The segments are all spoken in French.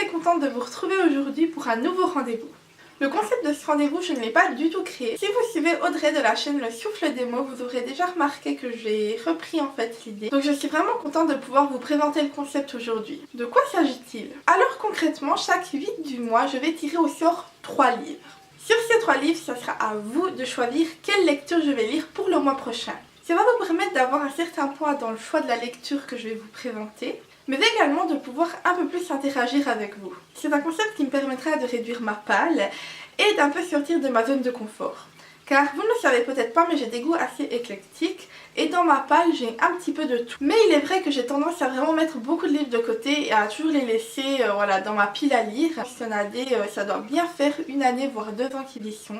très contente de vous retrouver aujourd'hui pour un nouveau rendez-vous. Le concept de ce rendez-vous, je ne l'ai pas du tout créé. Si vous suivez Audrey de la chaîne Le Souffle des mots, vous aurez déjà remarqué que j'ai repris en fait l'idée. Donc je suis vraiment contente de pouvoir vous présenter le concept aujourd'hui. De quoi s'agit-il? Alors concrètement, chaque 8 du mois, je vais tirer au sort 3 livres. Sur ces 3 livres, ça sera à vous de choisir quelle lecture je vais lire pour le mois prochain. Ça va vous permettre d'avoir un certain poids dans le choix de la lecture que je vais vous présenter, mais également de pouvoir un peu plus interagir avec vous. C'est un concept qui me permettra de réduire ma palle et d'un peu sortir de ma zone de confort. Car vous ne le savez peut-être pas, mais j'ai des goûts assez éclectiques et dans ma palle j'ai un petit peu de tout. Mais il est vrai que j'ai tendance à vraiment mettre beaucoup de livres de côté et à toujours les laisser voilà, dans ma pile à lire. Ça doit bien faire 1 année voire 2 ans qu'ils y sont.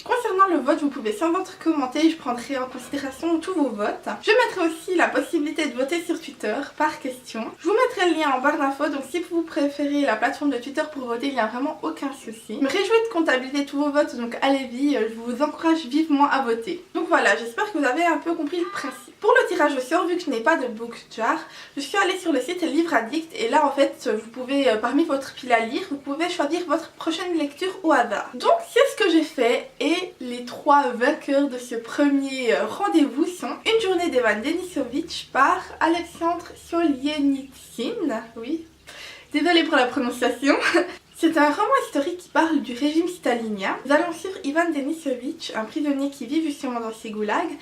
Concernant le vote, vous pouvez sans doute commenter, je prendrai en considération tous vos votes. Je mettrai aussi la possibilité de voter sur Twitter par question. Je vous mettrai le lien en barre d'infos, donc si vous préférez la plateforme de Twitter pour voter, il n'y a vraiment aucun souci. Je me réjouis de comptabiliser tous vos votes, donc allez-y, je vous encourage vivement à voter. Donc voilà, j'espère que vous avez un peu compris le principe. Pour le tirage au sort, vu que je n'ai pas de book jar, je suis allée sur le site Livre Addict et là en fait, vous pouvez, parmi votre pile à lire, vous pouvez choisir votre prochaine lecture au hasard. Donc c'est ce que j'ai fait et les 3 vainqueurs de ce premier rendez-vous sont Une journée d'Evan Denisovitch par Alexandre Solzhenitsyn. Oui, désolée pour la prononciation. C'est un roman historique qui parle du régime stalinien. Nous allons suivre Ivan Denisovitch, un prisonnier qui vit justement dans ces goulags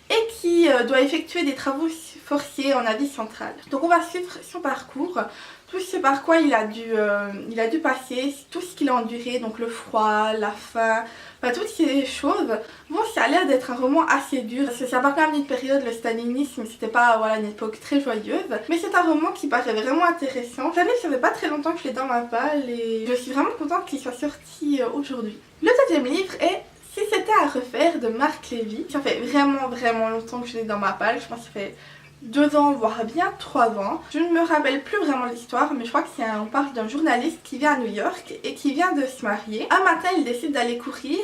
et qui doit effectuer des travaux forciés en Asie centrale. Donc on va suivre son parcours, tout ce par quoi il a dû passer, tout ce qu'il a enduré, donc le froid, la faim, enfin toutes ces choses. Bon, ça a l'air d'être un roman assez dur, parce que ça part quand même d'une période, le stalinisme, c'était pas voilà, une époque très joyeuse, mais c'est un roman qui paraît vraiment intéressant. J'avoue que ça fait pas très longtemps que je l'ai dans ma palle et je suis vraiment contente qu'il soit sorti aujourd'hui. Le deuxième livre est Si c'était à refaire de Marc Lévy. Ça fait vraiment longtemps que je l'ai dans ma palle, je pense que ça fait 2 ans, voire bien 3 ans. Je ne me rappelle plus vraiment l'histoire, mais je crois que on parle d'un journaliste qui vient à New York et qui vient de se marier. Un matin, il décide d'aller courir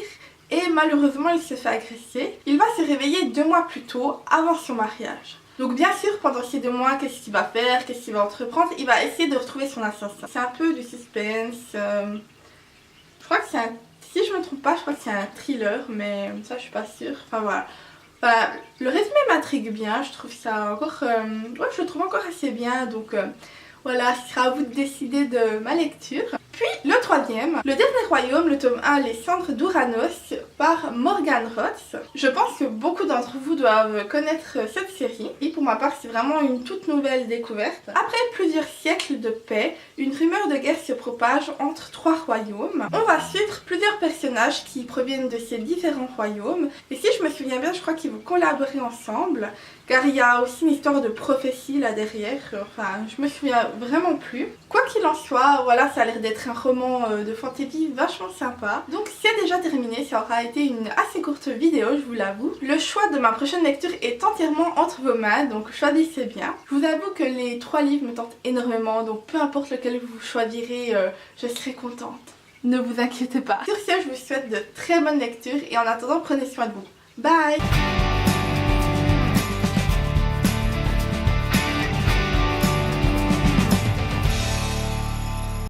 et malheureusement, il se fait agresser. Il va se réveiller 2 mois plus tôt, avant son mariage. Donc bien sûr, pendant ces 2 mois, qu'est-ce qu'il va faire, qu'est-ce qu'il va entreprendre? Il va essayer de retrouver son assassin. C'est un peu du suspense. Je crois que c'est un... Si je me trompe pas, je crois que c'est un thriller, mais ça je suis pas sûre. Enfin voilà. Voilà, le résumé m'intrigue bien, je trouve ça encore... ouais, je le trouve encore assez bien, donc voilà, ce sera à vous de décider de ma lecture. Puis le troisième, Le Dernier Royaume, le tome 1, Les Cendres d'Ouranos par Morgan Roth. Je pense que beaucoup d'entre vous doivent connaître cette série et pour ma part c'est vraiment une toute nouvelle découverte. Après plusieurs siècles de paix, une rumeur de guerre se propage entre 3 royaumes. On va suivre plusieurs personnages qui proviennent de ces différents royaumes et si je me souviens bien, je crois qu'ils vont collaborer ensemble car il y a aussi une histoire de prophétie là derrière, enfin je me souviens vraiment plus. Quoi qu'il en soit, voilà, ça a l'air d'être un roman de fantasy vachement sympa. Donc c'est déjà terminé, ça aura été une assez courte vidéo, je vous l'avoue. Le choix de ma prochaine lecture est entièrement entre vos mains, donc choisissez bien. Je vous avoue que les 3 livres me tentent énormément, donc peu importe lequel vous choisirez, je serai contente. Ne vous inquiétez pas. Sur ce, je vous souhaite de très bonnes lectures et en attendant, prenez soin de vous. Bye!